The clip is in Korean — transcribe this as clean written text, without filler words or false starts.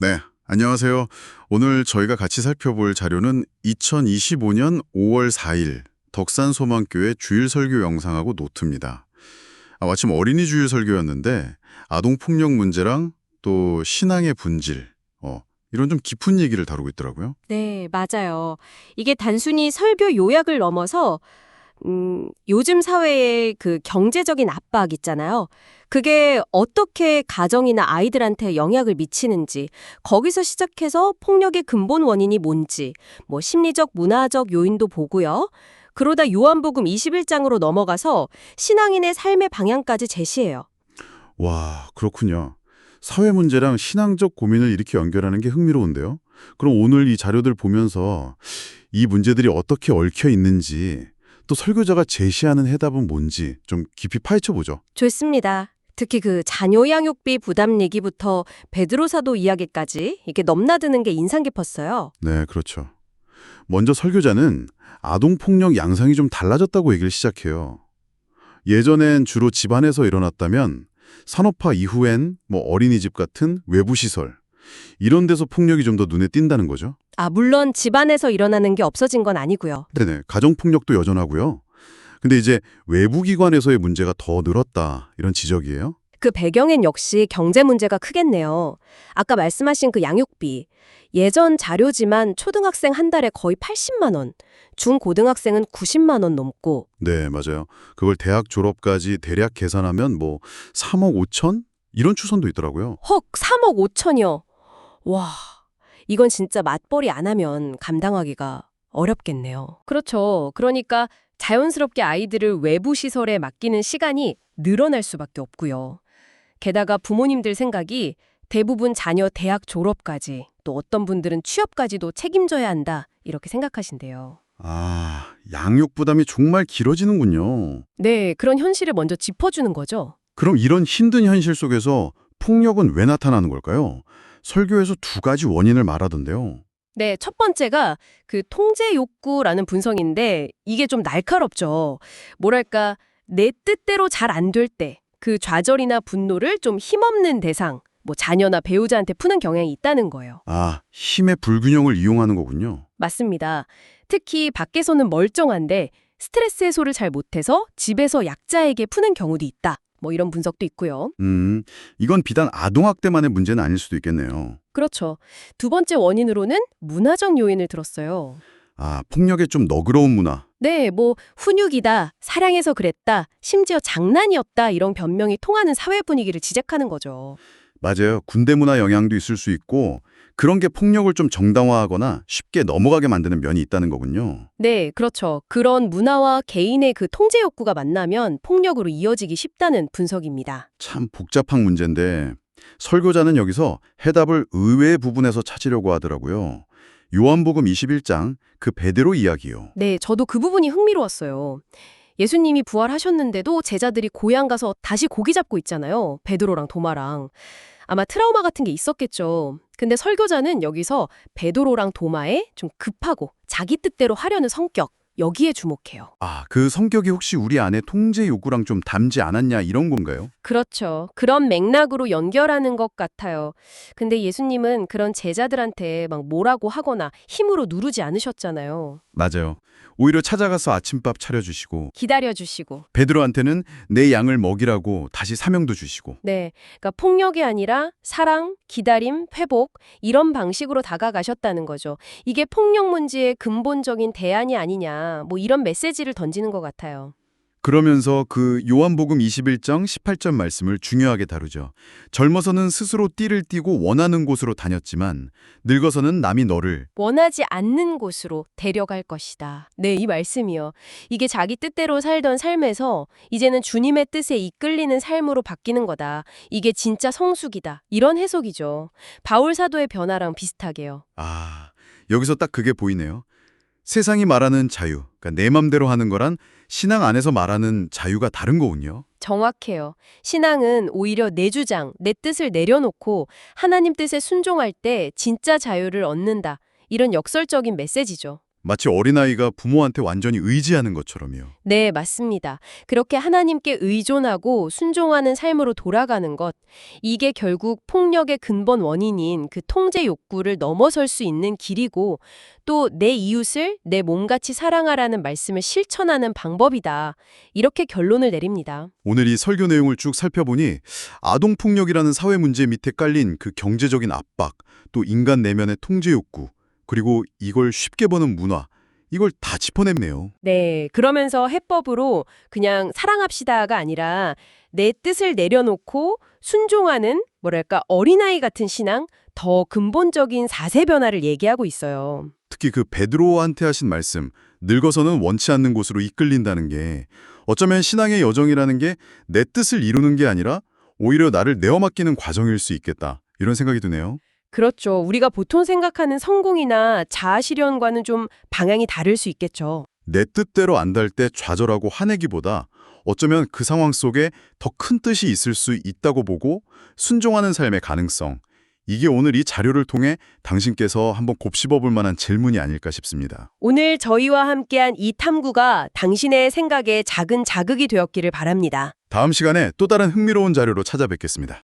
네, 안녕하세요. 오늘 저희가 같이 살펴볼 자료는 2025년 5월 4일 덕산소망교회 주일 설교 영상하고 노트입니다. 마침 어린이 주일 설교였는데 아동폭력 문제랑 또 신앙의 본질, 이런 좀 깊은 얘기를 다루고 있더라고요. 네, 맞아요. 이게 단순히 설교 요약을 넘어서 요즘 사회의 그 경제적인 압박 있잖아요. 그게 어떻게 가정이나 아이들한테 영향을 미치는지, 거기서 시작해서 폭력의 근본 원인이 뭔지, 뭐 심리적, 문화적 요인도 보고요. 그러다 요한복음 21장으로 넘어가서 신앙인의 삶의 방향까지 제시해요. 와, 그렇군요. 사회 문제랑 신앙적 고민을 이렇게 연결하는 게 흥미로운데요. 그럼 오늘 이 자료들 보면서 이 문제들이 어떻게 얽혀 있는지 또 설교자가 제시하는 해답은 뭔지 좀 깊이 파헤쳐 보죠. 좋습니다. 특히 그 자녀 양육비 부담 얘기부터 베드로 사도 이야기까지 이게 넘나드는 게 인상 깊었어요. 네, 그렇죠. 먼저 설교자는 아동폭력 양상이 좀 달라졌다고 얘기를 시작해요. 예전엔 주로 집안에서 일어났다면 산업화 이후엔 뭐 어린이집 같은 외부 시설, 이런 데서 폭력이 좀 더 눈에 띈다는 거죠. 물론 집안에서 일어나는 게 없어진 건 아니고요. 네네, 가정폭력도 여전하고요. 근데 이제 외부 기관에서의 문제가 더 늘었다, 이런 지적이에요. 그 배경엔 역시 경제 문제가 크겠네요. 아까 말씀하신 그 양육비. 예전 자료지만 초등학생 한 달에 거의 80만 원, 중고등학생은 90만 원 넘고. 네, 맞아요. 그걸 대학 졸업까지 대략 계산하면 뭐 3억 5천? 이런 추산도 있더라고요. 헉, 3억 5천이요. 와, 이건 진짜 맞벌이 안 하면 감당하기가 어렵겠네요. 그렇죠. 그러니까 자연스럽게 아이들을 외부 시설에 맡기는 시간이 늘어날 수밖에 없고요. 게다가 부모님들 생각이 대부분 자녀 대학 졸업까지, 또 어떤 분들은 취업까지도 책임져야 한다, 이렇게 생각하신대요. 양육 부담이 정말 길어지는군요. 네, 그런 현실을 먼저 짚어주는 거죠. 그럼 이런 힘든 현실 속에서 폭력은 왜 나타나는 걸까요? 설교에서 두 가지 원인을 말하던데요. 네, 첫 번째가 그 통제 욕구라는 분석인데 이게 좀 날카롭죠. 뭐랄까, 내 뜻대로 잘 안 될 때 그 좌절이나 분노를 좀 힘없는 대상, 뭐 자녀나 배우자한테 푸는 경향이 있다는 거예요. 힘의 불균형을 이용하는 거군요. 맞습니다. 특히 밖에서는 멀쩡한데 스트레스 해소를 잘 못해서 집에서 약자에게 푸는 경우도 있다. 뭐 이런 분석도 있고요. 이건 비단 아동학대만의 문제는 아닐 수도 있겠네요. 그렇죠. 두 번째 원인으로는 문화적 요인을 들었어요. 폭력의 좀 너그러운 문화. 네, 뭐 훈육이다, 사랑해서 그랬다, 심지어 장난이었다 이런 변명이 통하는 사회 분위기를 지적하는 거죠. 맞아요. 군대 문화 영향도 있을 수 있고 그런 게 폭력을 좀 정당화하거나 쉽게 넘어가게 만드는 면이 있다는 거군요. 네, 그렇죠. 그런 문화와 개인의 그 통제 욕구가 만나면 폭력으로 이어지기 쉽다는 분석입니다. 참 복잡한 문제인데 설교자는 여기서 해답을 의외의 부분에서 찾으려고 하더라고요. 요한복음 21장 그 베드로 이야기요. 네, 저도 그 부분이 흥미로웠어요. 예수님이 부활하셨는데도 제자들이 고향 가서 다시 고기 잡고 있잖아요. 베드로랑 도마랑. 아마 트라우마 같은 게 있었겠죠. 근데 설교자는 여기서 베드로랑 도마의 좀 급하고 자기 뜻대로 하려는 성격, 여기에 주목해요. 그 성격이 혹시 우리 안에 통제 욕구랑 좀 닮지 않았냐 이런 건가요? 그렇죠. 그런 맥락으로 연결하는 것 같아요. 근데 예수님은 그런 제자들한테 막 뭐라고 하거나 힘으로 누르지 않으셨잖아요. 맞아요. 오히려 찾아가서 아침밥 차려주시고 기다려주시고. 베드로한테는 내 양을 먹이라고 다시 사명도 주시고. 네. 그러니까 폭력이 아니라 사랑, 기다림, 회복 이런 방식으로 다가가셨다는 거죠. 이게 폭력 문제의 근본적인 대안이 아니냐. 뭐 이런 메시지를 던지는 것 같아요. 그러면서 그 요한복음 21장 18절 말씀을 중요하게 다루죠. 젊어서는 스스로 띠를 띠고 원하는 곳으로 다녔지만 늙어서는 남이 너를. 원하지 않는 곳으로 데려갈 것이다. 네, 이 말씀이요. 이게 자기 뜻대로 살던 삶에서 이제는 주님의 뜻에 이끌리는 삶으로 바뀌는 거다. 이게 진짜 성숙이다. 이런 해석이죠. 바울 사도의 변화랑 비슷하게요. 여기서 딱 그게 보이네요. 세상이 말하는 자유, 그러니까 내 맘대로 하는 거란 신앙 안에서 말하는 자유가 다른 거군요. 정확해요. 신앙은 오히려 내 주장, 내 뜻을 내려놓고 하나님 뜻에 순종할 때 진짜 자유를 얻는다. 이런 역설적인 메시지죠. 마치 어린아이가 부모한테 완전히 의지하는 것처럼요. 네, 맞습니다. 그렇게 하나님께 의존하고 순종하는 삶으로 돌아가는 것, 이게 결국 폭력의 근본 원인인 그 통제 욕구를 넘어설 수 있는 길이고 또 내 이웃을 내 몸같이 사랑하라는 말씀을 실천하는 방법이다. 이렇게 결론을 내립니다. 오늘 이 설교 내용을 쭉 살펴보니 아동폭력이라는 사회 문제 밑에 깔린 그 경제적인 압박, 또 인간 내면의 통제 욕구, 그리고 이걸 쉽게 보는 문화, 이걸 다 짚어냈네요. 네, 그러면서 해법으로 그냥 사랑합시다가 아니라 내 뜻을 내려놓고 순종하는 뭐랄까 어린아이 같은 신앙, 더 근본적인 사세 변화를 얘기하고 있어요. 특히 그 베드로한테 하신 말씀, 늙어서는 원치 않는 곳으로 이끌린다는 게 어쩌면 신앙의 여정이라는 게 내 뜻을 이루는 게 아니라 오히려 나를 내어맡기는 과정일 수 있겠다. 이런 생각이 드네요. 그렇죠. 우리가 보통 생각하는 성공이나 자아 실현과는 좀 방향이 다를 수 있겠죠. 내 뜻대로 안 될 때 좌절하고 화내기보다 어쩌면 그 상황 속에 더 큰 뜻이 있을 수 있다고 보고 순종하는 삶의 가능성, 이게 오늘 이 자료를 통해 당신께서 한번 곱씹어 볼 만한 질문이 아닐까 싶습니다. 오늘 저희와 함께한 이 탐구가 당신의 생각에 작은 자극이 되었기를 바랍니다. 다음 시간에 또 다른 흥미로운 자료로 찾아뵙겠습니다.